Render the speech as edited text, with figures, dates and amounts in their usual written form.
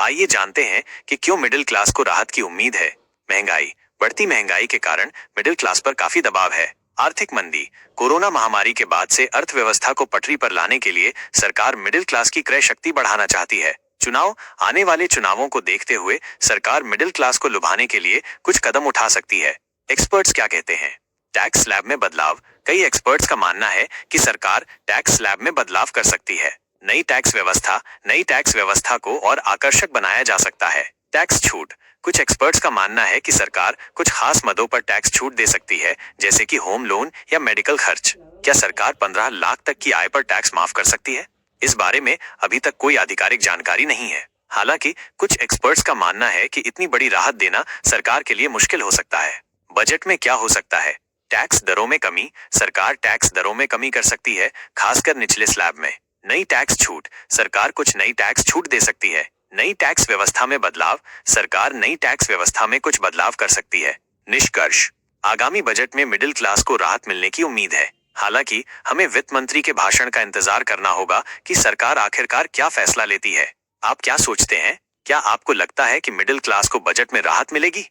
आइए जानते हैं कि क्यों मिडिल क्लास को राहत की उम्मीद है। महंगाई। बढ़ती महंगाई के कारण मिडिल क्लास पर काफी दबाव है। आर्थिक मंदी। कोरोना महामारी के बाद से अर्थव्यवस्था को पटरी पर लाने के लिए सरकार मिडिल क्लास की क्रय शक्ति बढ़ाना चाहती है। चुनाव। आने वाले चुनावों को देखते हुए सरकार मिडिल क्लास को लुभाने के लिए कुछ कदम उठा सकती है। एक्सपर्ट्स क्या कहते हैं? टैक्स स्लैब में बदलाव। कई एक्सपर्ट्स का मानना है कि सरकार टैक्स स्लैब में बदलाव कर सकती है। नई टैक्स व्यवस्था को और आकर्षक बनाया जा सकता है। टैक्स छूट। कुछ एक्सपर्ट्स का मानना है कि सरकार कुछ खास मदों पर टैक्स छूट दे सकती है, जैसे कि होम लोन या मेडिकल खर्च। क्या सरकार 15 लाख तक की आय पर टैक्स माफ कर सकती है? इस बारे में अभी तक कोई आधिकारिक जानकारी नहीं है। हालांकि कुछ एक्सपर्ट्स का मानना है कि इतनी बड़ी राहत देना सरकार के लिए मुश्किल हो सकता है। बजट में क्या हो सकता है? टैक्स दरों में कमी। सरकार टैक्स दरों में कमी कर सकती है, खासकर निचले स्लैब में। नई टैक्स छूट। सरकार कुछ नई टैक्स छूट दे सकती है। नई टैक्स व्यवस्था में बदलाव। सरकार नई टैक्स व्यवस्था में कुछ बदलाव कर सकती है। निष्कर्ष। आगामी बजट में मिडिल क्लास को राहत मिलने की उम्मीद है। हालांकि हमें वित्त मंत्री के भाषण का इंतजार करना होगा कि सरकार आखिरकार क्या फैसला लेती है। आप क्या सोचते हैं? क्या आपको लगता है कि मिडिल क्लास को बजट में राहत मिलेगी?